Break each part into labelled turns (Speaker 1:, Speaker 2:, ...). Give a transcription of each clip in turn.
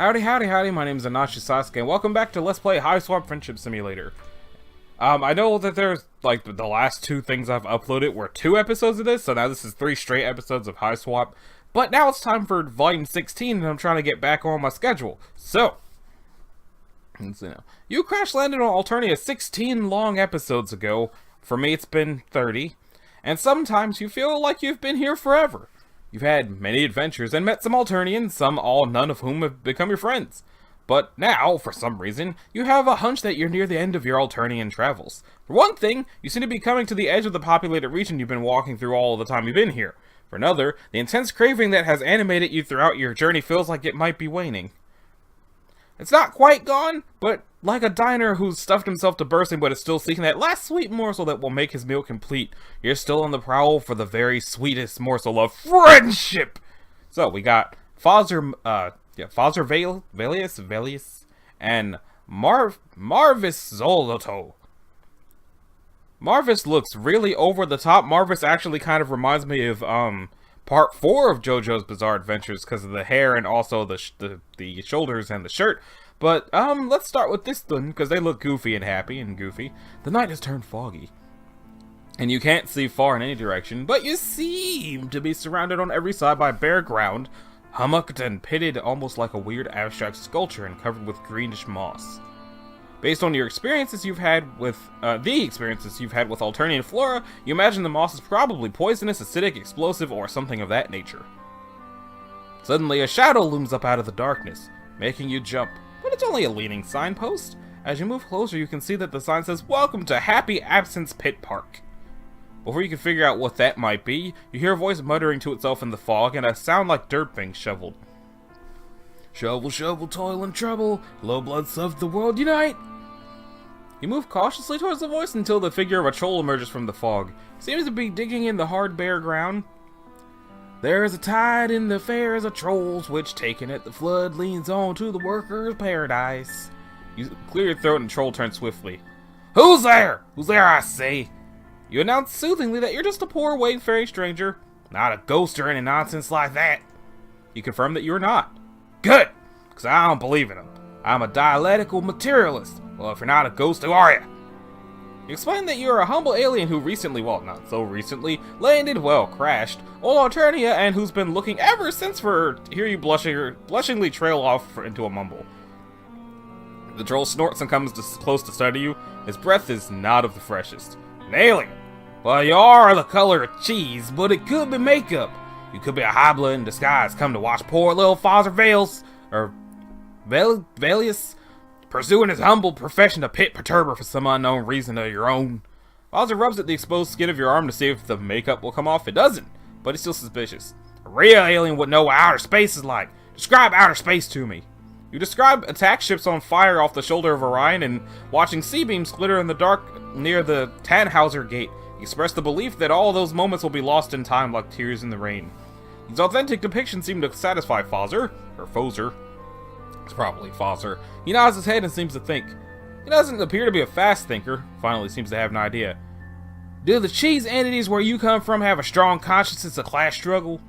Speaker 1: Howdy, howdy, howdy, my name is Anashi Sasuke, and welcome back to Let's Play Hiveswap Friendship Simulator. I know that there's, like, the last two things I've uploaded were 2 episodes of this, so now this is 3 straight episodes of Hiveswap. But now it's time for Volume 16, and I'm trying to get back on my schedule. So, let's see now. You crash landed on Alternia 16 long episodes ago. For me, it's been 30. And sometimes you feel like you've been here forever. You've had many adventures and met some Alternians, none of whom have become your friends. But now, for some reason, you have a hunch that you're near the end of your Alternian travels. For one thing, you seem to be coming to the edge of the populated region you've been walking through all the time you've been here. For another, the intense craving that has animated you throughout your journey feels like it might be waning. It's not quite gone, but like a diner who's stuffed himself to bursting but is still seeking that last sweet morsel that will make his meal complete, you're still on the prowl for the very sweetest morsel of friendship! So, we got Father Velius, and Marvis Zoloto. Marvis looks really over the top. Marvis actually kind of reminds me of, Part 4 of JoJo's Bizarre Adventures because of the hair and also the shoulders and the shirt. But, let's start with this one because they look goofy and happy and goofy. The night has turned foggy, and you can't see far in any direction, but you seem to be surrounded on every side by bare ground, hummocked and pitted almost like a weird abstract sculpture and covered with greenish moss. Based on your experiences you've had with, Alternian flora, you imagine the moss is probably poisonous, acidic, explosive, or something of that nature. Suddenly, a shadow looms up out of the darkness, making you jump, but it's only a leaning signpost. As you move closer, you can see that the sign says, "Welcome to Happy Absence Pit Park." Before you can figure out what that might be, you hear a voice muttering to itself in the fog, and a sound like dirt being shoveled. Shovel, shovel, toil and trouble, low bloods of the world unite! You move cautiously towards the voice until the figure of a troll emerges from the fog. He seems to be digging in the hard bare ground. There is a tide in the fair as a trolls, which taken at the flood leans on to the workers' paradise. You clear your throat and the troll turns swiftly. Who's there? Who's there, I say? You announce soothingly that you're just a poor wayfaring stranger, not a ghost or any nonsense like that. You confirm that you're not. Good, because I don't believe in them. I'm a dialectical materialist. Well, if you're not a ghost, who are you? You explain that you're a humble alien who recently, well, not so recently, crashed on Alternia and who's been looking ever since for hear you blushingly trail off into a mumble. The troll snorts and comes close to study you. His breath is not of the freshest. An alien? Well, you are the color of cheese, but it could be makeup. You could be a hobler in disguise, come to watch poor little Father Velius pursuing his humble profession of pit perturber for some unknown reason of your own. Father rubs at the exposed skin of your arm to see if the makeup will come off. It doesn't, but he's still suspicious. A real alien would know what outer space is like. Describe outer space to me. You describe attack ships on fire off the shoulder of Orion and watching C-beams glitter in the dark near the Tannhauser Gate. You express the belief that all those moments will be lost in time like tears in the rain. These authentic depictions seem to satisfy Fozer, or Fozer. It's probably Fozer. He nods his head and seems to think. He doesn't appear to be a fast thinker. Finally seems to have an idea. Do the cheese entities where you come from have a strong consciousness of class struggle?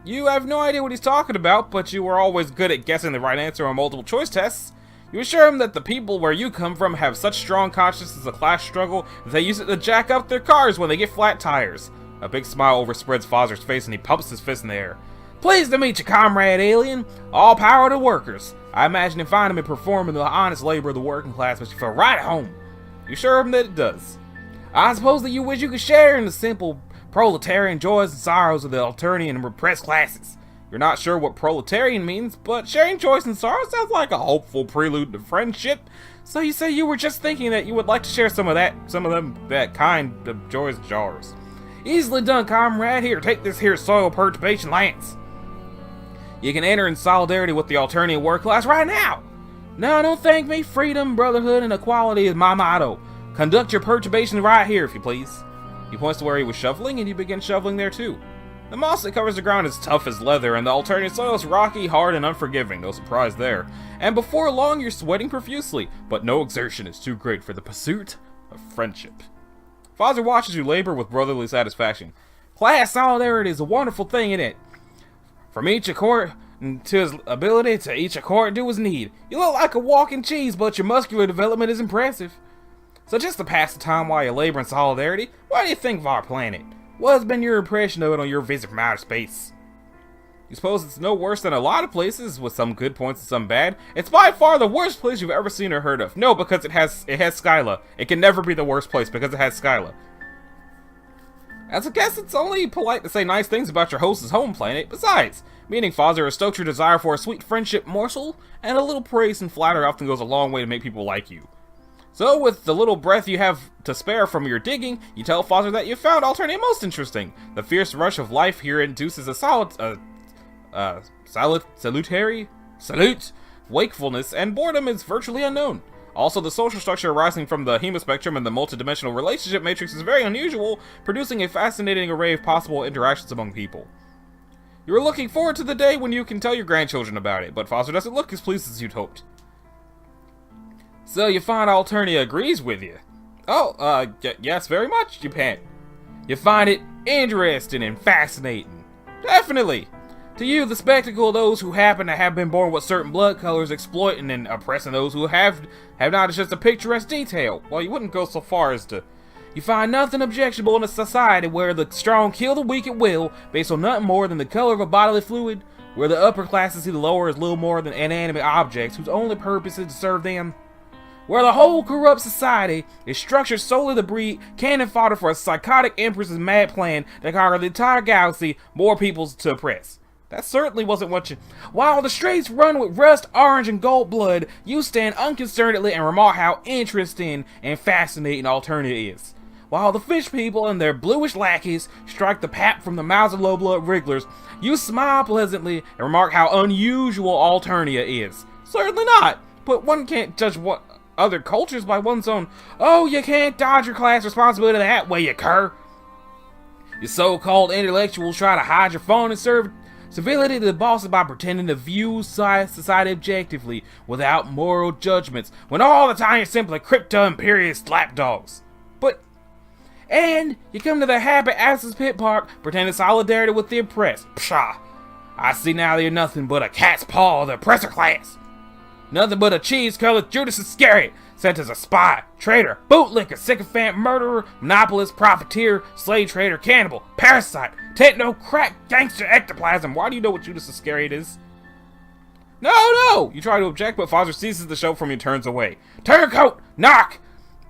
Speaker 1: You have no idea what he's talking about, but you were always good at guessing the right answer on multiple choice tests. You assure him that the people where you come from have such strong consciousness of class struggle that they use it to jack up their cars when they get flat tires. A big smile overspreads Fozer's face and he pumps his fist in the air. Pleased to meet you, comrade alien. All power to workers. I imagine and find him performing the honest labor of the working class, but you feel right at home. You assure him that it does. I suppose that you wish you could share in the simple proletarian joys and sorrows of the Alternian and repressed classes. You're not sure what proletarian means, but sharing joys and sorrows sounds like a hopeful prelude to friendship. So you say you were just thinking that you would like to share some of that kind of joys and sorrows. Easily done, comrade. Here, take this here soil perturbation lance. You can enter in solidarity with the Alternian work class right now. No, don't thank me. Freedom, brotherhood, and equality is my motto. Conduct your perturbation right here, if you please. He points to where he was shoveling, and you begin shoveling there too. The moss that covers the ground is tough as leather, and the Alternian soil is rocky, hard, and unforgiving. No surprise there. And before long, you're sweating profusely, but no exertion is too great for the pursuit of friendship. Father watches you labor with brotherly satisfaction. Class solidarity is a wonderful thing, isn't it? From each and to his ability to each according to his need. You look like a walking cheese, but your muscular development is impressive. So just to pass the time while you labor in solidarity, what do you think of our planet? What has been your impression of it on your visit from outer space? You suppose it's no worse than a lot of places, with some good points and some bad. It's by far the worst place you've ever seen or heard of. No, because it has Skyla. It can never be the worst place because it has Skyla. As I guess it's only polite to say nice things about your host's home planet. Besides, meeting Father has stoked your desire for a sweet friendship morsel, and a little praise and flattery often goes a long way to make people like you. So, with the little breath you have to spare from your digging, you tell Father that you found Alternia most interesting. The fierce rush of life here induces a salute, wakefulness, and boredom is virtually unknown. Also, the social structure arising from the hemispectrum and the multidimensional relationship matrix is very unusual, producing a fascinating array of possible interactions among people. You are looking forward to the day when you can tell your grandchildren about it, but Foster doesn't look as pleased as you'd hoped. So you find Alternia agrees with you? Oh, yes, very much, you pant. You find it interesting and fascinating. Definitely. To you, the spectacle of those who happen to have been born with certain blood colors exploiting and oppressing those who have not is just a picturesque detail. Well, you wouldn't go so far as to... You find nothing objectionable in a society where the strong kill the weak at will, based on nothing more than the color of a bodily fluid, where the upper classes see the lower as little more than inanimate objects whose only purpose is to serve them, where the whole corrupt society is structured solely to breed cannon fodder for a psychotic empress's mad plan to conquer the entire galaxy, more peoples to oppress. That certainly wasn't what you... While the streets run with rust, orange, and gold blood, you stand unconcernedly and remark how interesting and fascinating Alternia is. While the fish people and their bluish lackeys strike the pap from the mouths of low-blood wrigglers, you smile pleasantly and remark how unusual Alternia is. Certainly not, but one can't judge what other cultures by one's own... Oh, you can't dodge your class responsibility that way, you cur! You so-called intellectuals try to hide your phone and serve civility to the bosses by pretending to view society objectively without moral judgments, when all the time you're simply crypto-imperialist lapdogs. And you come to the happy Asses Pit Park pretending solidarity with the oppressed. Pshaw! I see now that you're nothing but a cat's paw of the oppressor class. Nothing but a cheese-colored Judas Iscariot, sent as a spy, traitor, bootlicker, sycophant, murderer, monopolist, profiteer, slave trader, cannibal, parasite, techno-crack, gangster, ectoplasm. Why do you know what Judas Iscariot is? No! You try to object, but Foster seizes the show from you and turns away. Turncoat! Knock!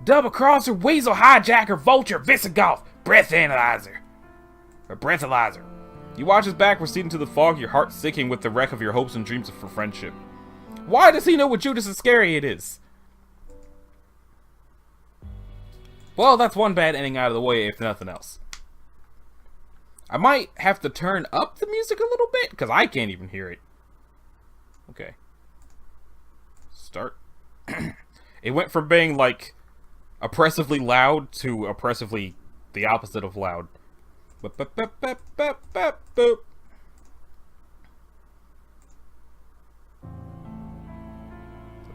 Speaker 1: Double-crosser, weasel, hijacker, vulture, Visigoth, breathalyzer. You watch his back recede into the fog, your heart sinking with the wreck of your hopes and dreams for friendship. Why does he know what Judas Iscariot is? Well, that's one bad ending out of the way, if nothing else. I might have to turn up the music a little bit, because I can't even hear it. Okay. Start. It went from being, like, oppressively loud to oppressively the opposite of loud. It's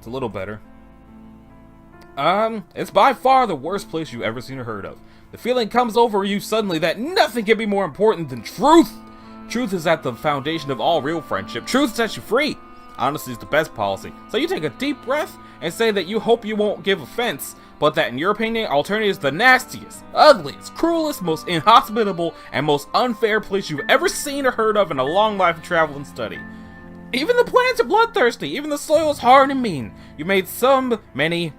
Speaker 1: a little better. It's by far the worst place you've ever seen or heard of. The feeling comes over you suddenly that nothing can be more important than truth. Truth is at the foundation of all real friendship. Truth sets you free. Honesty is the best policy. So you take a deep breath and say that you hope you won't give offense, but that in your opinion, Alternia is the nastiest, ugliest, cruelest, most inhospitable, and most unfair place you've ever seen or heard of in a long life of travel and study. Even the plants are bloodthirsty, even the soil is hard and mean. You made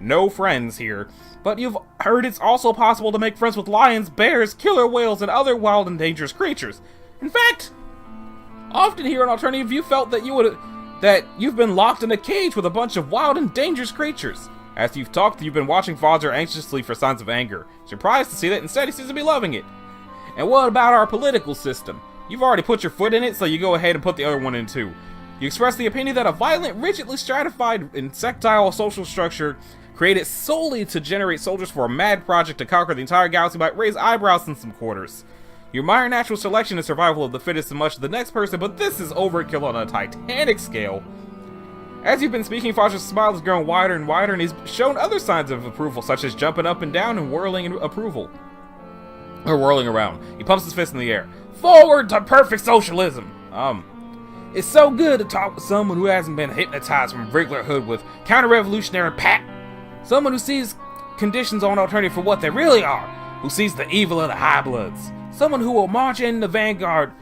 Speaker 1: no friends here, but you've heard it's also possible to make friends with lions, bears, killer whales, and other wild and dangerous creatures. In fact, often here in Alternia, you felt that you've been locked in a cage with a bunch of wild and dangerous creatures. As you've talked, you've been watching Father anxiously for signs of anger. Surprised to see that instead he seems to be loving it. And what about our political system? You've already put your foot in it, so you go ahead and put the other one in too. You express the opinion that a violent, rigidly stratified, insectile social structure created solely to generate soldiers for a mad project to conquer the entire galaxy might raise eyebrows in some quarters. You admire natural selection and survival of the fittest as much as the next person, but this is overkill on a titanic scale. As you've been speaking, Foster's smile has grown wider and wider, and he's shown other signs of approval, such as jumping up and down and whirling in approval. Or whirling around. He pumps his fist in the air. Forward to perfect socialism! It's so good to talk with someone who hasn't been hypnotized from regular hood with counter-revolutionary pap. Someone who sees conditions on alternative for what they really are, who sees the evil of the high bloods. Someone who will march in the vanguard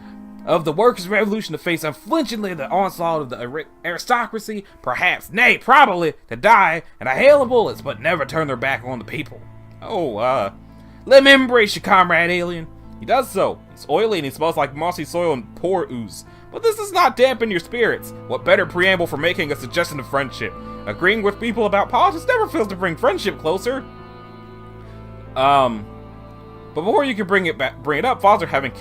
Speaker 1: of the workers' revolution to face unflinchingly the onslaught of the aristocracy, perhaps, nay, probably, to die in a hail of bullets, but never turn their back on the people. Let me embrace you, comrade alien. He does so. He's oily and he smells like mossy soil and pore ooze. But this does not dampen your spirits. What better preamble for making a suggestion of friendship? Agreeing with people about politics never fails to bring friendship closer. But before you can bring it up, Father, having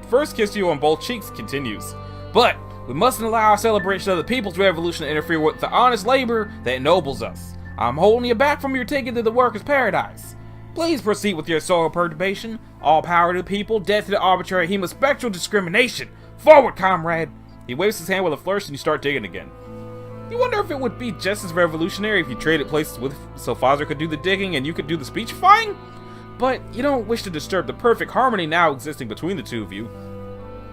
Speaker 1: first kissed you on both cheeks, continues. But we mustn't allow our celebration of the people's revolution to interfere with the honest labor that ennobles us. I'm holding you back from your ticket to the workers' paradise. Please proceed with your soil perturbation. All power to the people, death to the arbitrary hemospectral discrimination. Forward, comrade! He waves his hand with a flourish and you start digging again. You wonder if it would be just as revolutionary if you traded places with so Father could do the digging and you could do the speechifying? But you don't wish to disturb the perfect harmony now existing between the two of you.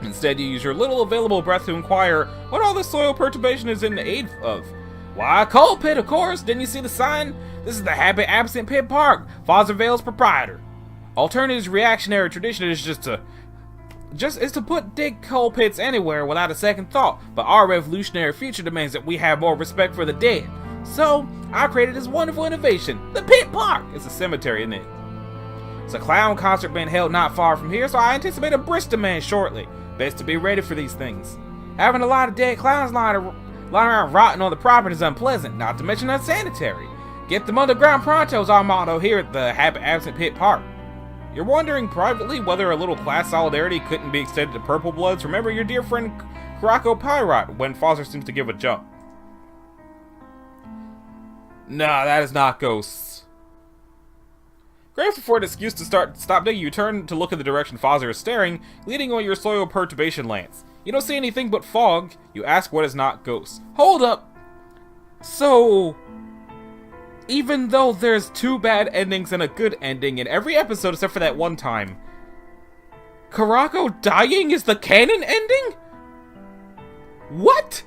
Speaker 1: Instead, you use your little available breath to inquire what all this soil perturbation is in the aid of. Why, coal pit, of course. Didn't you see the sign? This is the Happy Absent Pit Park, Fostervale's proprietor. Alternative's reactionary tradition is to put dig coal pits anywhere without a second thought, but our revolutionary future demands that we have more respect for the dead. So, I created this wonderful innovation. The Pit Park! It's a cemetery, isn't it? It's a clown concert being held not far from here, so I anticipate a brisk demand shortly. Best to be ready for these things. Having a lot of dead clowns lying around rotting on the property is unpleasant, not to mention unsanitary. Get them underground pronto is our motto here at the Happy Absent Pit Park. You're wondering privately whether a little class solidarity couldn't be extended to Purple Bloods? Remember your dear friend Karako Pyrot when Foster seems to give a jump. Nah, that is not ghosts. Grateful for an excuse to stop digging, you turn to look in the direction Foster is staring, leading on your soil perturbation lance. You don't see anything but fog. You ask what is not ghosts. Hold up! So, even though there's two bad endings and a good ending in every episode except for that one time, Karako dying is the canon ending? What?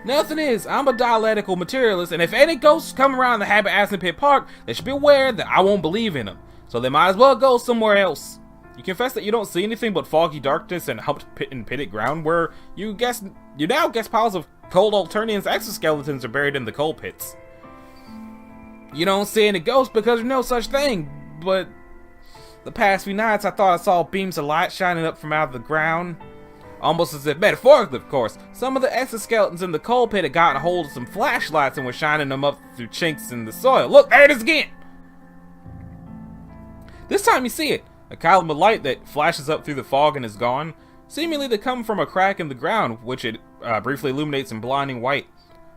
Speaker 1: Nothing is. I'm a dialectical materialist, and if any ghosts come around the Happy Absent Pit Park, they should be aware that I won't believe in them. So they might as well go somewhere else. You confess that you don't see anything but foggy darkness and humped pit and pitted ground where you now guess piles of cold Alternians' exoskeletons are buried in the coal pits. You don't see any ghosts because there's no such thing, but the past few nights I thought I saw beams of light shining up from out of the ground. Almost as if metaphorically, of course. Some of the exoskeletons in the coal pit had gotten a hold of some flashlights and were shining them up through chinks in the soil. Look, there it is again! This time you see it. A column of light that flashes up through the fog and is gone, seemingly to come from a crack in the ground, which it briefly illuminates in blinding white.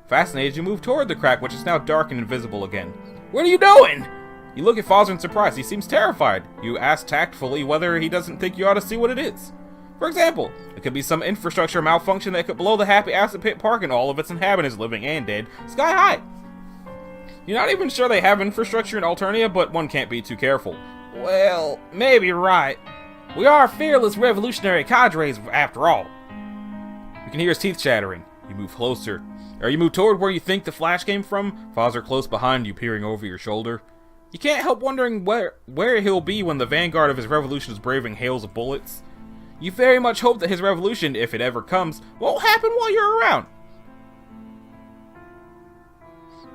Speaker 1: Fascinated, you move toward the crack, which is now dark and invisible again. What are you doing? You look at Foster in surprise. He seems terrified. You ask tactfully whether he doesn't think you ought to see what it is. For example, it could be some infrastructure malfunction that could blow the Happy Absent Pit Park and all of its inhabitants, living and dead, sky high. You're not even sure they have infrastructure in Alternia, but one can't be too careful. Well, maybe you're right. We are fearless revolutionary cadres, after all. You can hear his teeth chattering. You move closer. Or you move toward where you think the flash came from, Foster close behind you, peering over your shoulder. You can't help wondering where he'll be when the vanguard of his revolution is braving hails of bullets. You very much hope that his revolution, if it ever comes, won't happen while you're around.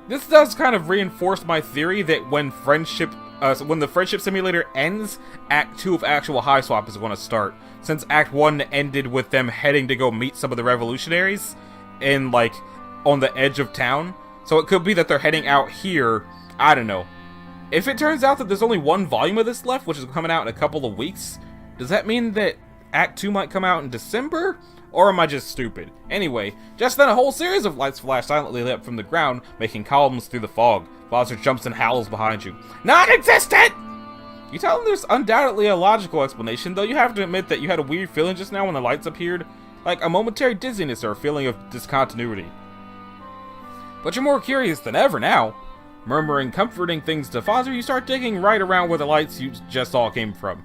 Speaker 1: This does kind of reinforce my theory that when the friendship simulator ends, Act 2 of actual Hiveswap is going to start. Since Act 1 ended with them heading to go meet some of the revolutionaries in, like, on the edge of town. So it could be that they're heading out here. I don't know. If it turns out that there's only one volume of this left, which is coming out in a couple of weeks, does that mean that Act 2 might come out in December? Or am I just stupid? Anyway, just then a whole series of lights flash silently up from the ground, making columns through the fog. Foster jumps and howls behind you. Non-existent! You tell him there's undoubtedly a logical explanation, though you have to admit that you had a weird feeling just now when the lights appeared. Like a momentary dizziness or a feeling of discontinuity. But you're more curious than ever now. Murmuring comforting things to Foster, you start digging right around where the lights you just saw came from.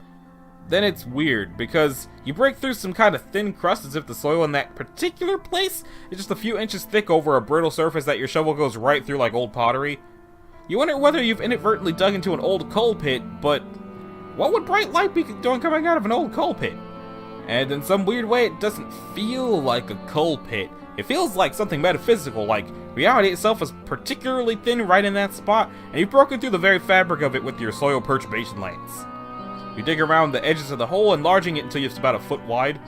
Speaker 1: then it's weird, because you break through some kind of thin crust as if the soil in that particular place is just a few inches thick over a brittle surface that your shovel goes right through like old pottery. You wonder whether you've inadvertently dug into an old coal pit, but what would bright light be doing coming out of an old coal pit? And in some weird way, it doesn't feel like a coal pit. It feels like something metaphysical, like reality itself is particularly thin right in that spot, and you've broken through the very fabric of it with your soil perturbation lance. You dig around the edges of the hole, enlarging it until it's about a foot wide.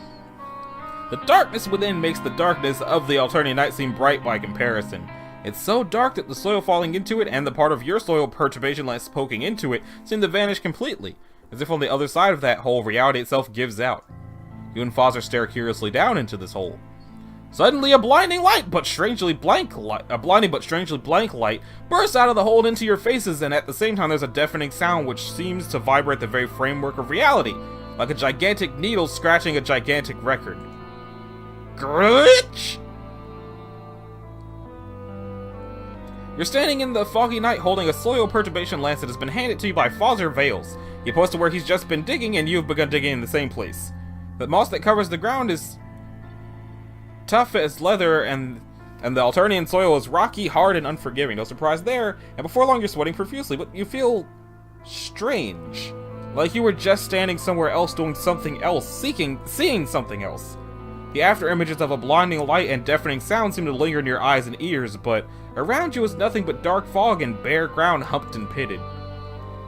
Speaker 1: The darkness within makes the darkness of the alternating night seem bright by comparison. It's so dark that the soil falling into it and the part of your soil perturbation lance poking into it seem to vanish completely, as if on the other side of that hole, reality itself gives out. You and Foster stare curiously down into this hole. Suddenly, a blinding but strangely blank light bursts out of the hole into your faces, and at the same time, there's a deafening sound which seems to vibrate the very framework of reality, like a gigantic needle scratching a gigantic record. Glitch! You're standing in the foggy night holding a soil perturbation lance that has been handed to you by Father Vales. He points to where he's just been digging, and you've begun digging in the same place. The moss that covers the ground is tough as leather, and the Alternian soil is rocky, hard, and unforgiving. No surprise there, and before long you're sweating profusely, but you feel strange. Like you were just standing somewhere else doing something else, seeing something else. The after images of a blinding light and deafening sound seem to linger in your eyes and ears, but around you is nothing but dark fog and bare ground humped and pitted.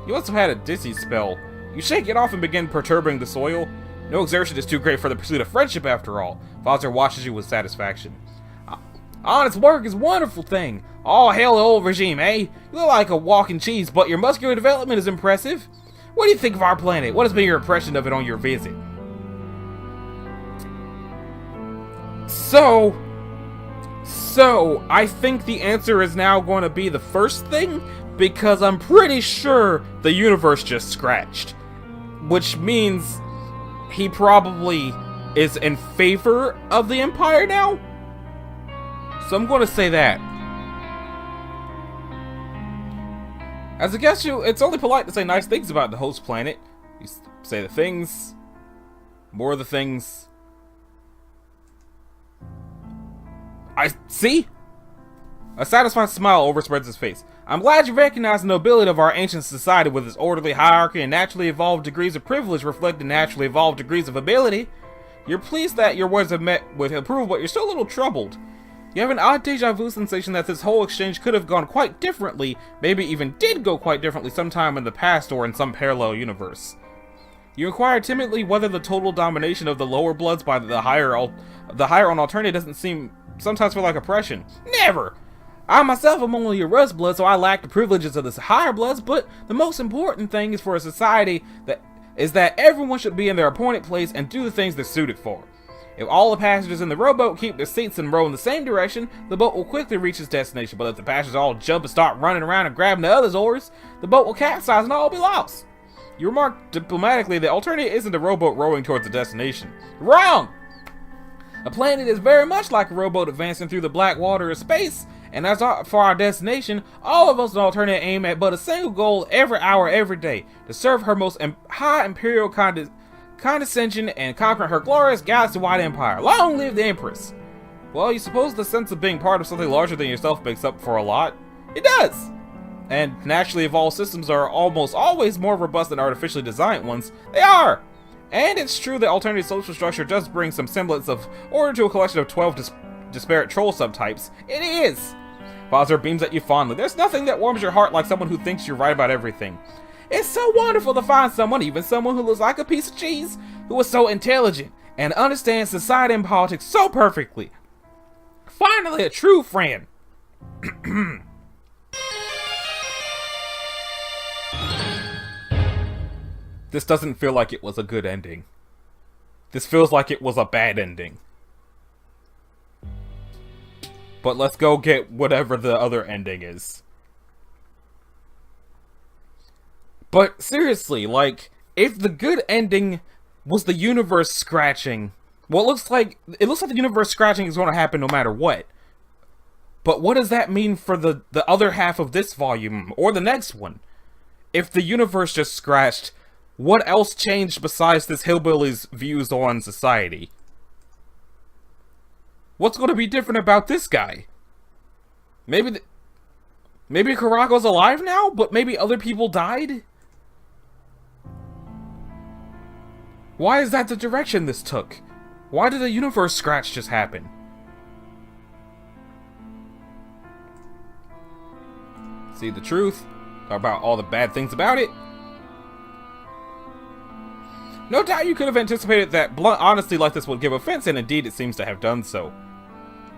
Speaker 1: You must have had a dizzy spell. You shake it off and begin perturbing the soil. No exertion is too great for the pursuit of friendship, after all. Foster watches you with satisfaction. Honest work is a wonderful thing. All hail the old regime, eh? You look like a walking cheese, but your muscular development is impressive. What do you think of our planet? What has been your impression of it on your visit? So, I think the answer is now going to be the first thing, because I'm pretty sure the universe just scratched. Which means he probably is in favor of the Empire now? So I'm going to say that. As a guest, it's only polite to say nice things about the host planet. You say the things, more of the things. I see? A satisfied smile overspreads his face. I'm glad you recognize the nobility of our ancient society with its orderly hierarchy and naturally evolved degrees of privilege reflecting naturally evolved degrees of ability. You're pleased that your words have met with approval, but you're still a little troubled. You have an odd deja vu sensation that this whole exchange could have gone quite differently, maybe even did go quite differently sometime in the past or in some parallel universe. You inquire timidly whether the total domination of the lower bloods by the higher on Alternia doesn't sometimes feel like oppression. Never! I myself am only a rust blood, so I lack the privileges of the higher bloods, but the most important thing is for a society that everyone should be in their appointed place and do the things they're suited for. If all the passengers in the rowboat keep their seats and row in the same direction, the boat will quickly reach its destination, but if the passengers all jump and start running around and grabbing the other's oars, the boat will capsize and all be lost. You remark diplomatically that Alternia isn't a rowboat rowing towards the destination. Wrong! A planet is very much like a rowboat advancing through the black water of space, and as for our destination, all of us in Alternia aim at but a single goal every hour, every day, to serve her most high imperial condescension and conquer her glorious galaxy-wide empire. Long live the Empress! Well, you suppose the sense of being part of something larger than yourself makes up for a lot? It does! And naturally evolved systems are almost always more robust than artificially designed ones. They are! And it's true that alternative social structure does bring some semblance of order to a collection of 12 disparate troll subtypes. It is! Father beams at you fondly. There's nothing that warms your heart like someone who thinks you're right about everything. It's so wonderful to find someone, even someone who looks like a piece of cheese, who is so intelligent and understands society and politics so perfectly. Finally, a true friend. This doesn't feel like it was a good ending. This feels like it was a bad ending. But let's go get whatever the other ending is. But seriously, like, if the good ending was the universe scratching, well, it looks like the universe scratching is going to happen no matter what. But what does that mean for the other half of this volume, or the next one? If the universe just scratched, What else changed besides this hillbilly's views on society? What's going to be different about this guy? Maybe Karago's alive now, but maybe other people died? Why is that the direction this took? Why did the universe scratch just happen? See the truth about all the bad things about it? No doubt you could have anticipated that blunt honesty like this would give offense, and indeed it seems to have done so.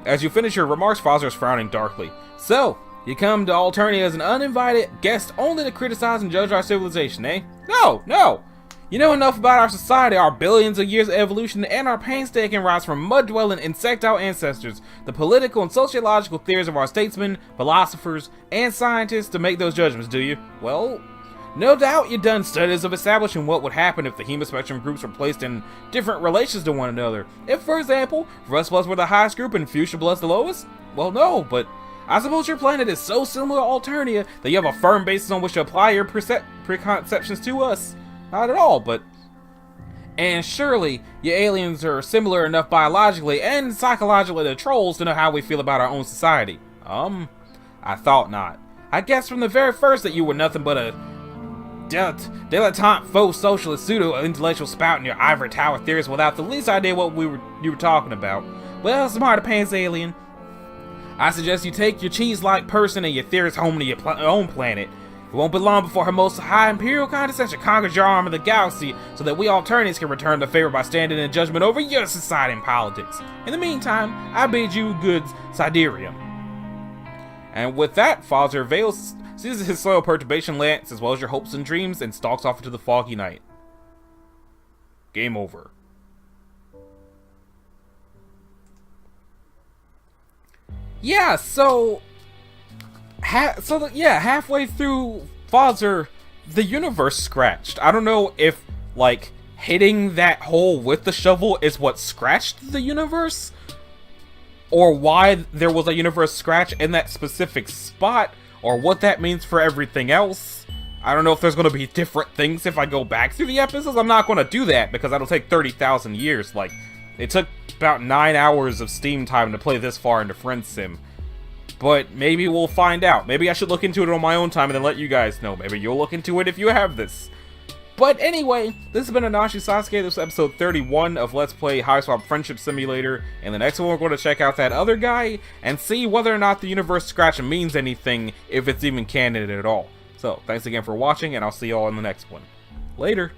Speaker 1: As you finish your remarks, Foster is frowning darkly. So, you come to Alternia as an uninvited guest only to criticize and judge our civilization, eh? No, no! You know enough about our society, our billions of years of evolution, and our painstaking rise from mud-dwelling insectile ancestors, the political and sociological theories of our statesmen, philosophers, and scientists to make those judgments, do you? Well, no doubt you've done studies of establishing what would happen if the hemispectrum groups were placed in different relations to one another. If, for example, Rust Bloods were the highest group and Fuchsia Bloods the lowest? Well, no, but I suppose your planet is so similar to Alternia that you have a firm basis on which to apply your preconceptions to us. Not at all, but... And surely, you aliens are similar enough biologically and psychologically to trolls to know how we feel about our own society. I thought not. I guessed from the very first that you were nothing but a dilettante faux socialist pseudo-intellectual spout in your ivory tower theories without the least idea what you were talking about. Well, smarter pants alien. I suggest you take your cheese-like person and your theories home to your own planet. It won't be long before her most high imperial condescension conquers your arm of the galaxy so that we Alternians can return the favor by standing in judgment over your society and politics. In the meantime, I bid you good Siderium. And with that, Father Vales seizes his soil perturbation lance as well as your hopes and dreams and stalks off into the foggy night. Game over. Yeah, so halfway through Father, the universe scratched. I don't know if, like, hitting that hole with the shovel is what scratched the universe, or why there was a universe scratch in that specific spot, or what that means for everything else. I don't know if there's going to be different things if I go back through the episodes. I'm not going to do that because that'll take 30,000 years. Like, it took about 9 hours of Steam time to play this far into FriendSim. But maybe we'll find out. Maybe I should look into it on my own time and then let you guys know. Maybe you'll look into it if you have this. But anyway, this has been Anashi Sasuke. This is episode 31 of Let's Play Hiveswap Friendship Simulator. In the next one, we're going to check out that other guy and see whether or not the universe scratch means anything, if it's even canon at all. So, thanks again for watching, and I'll see you all in the next one. Later.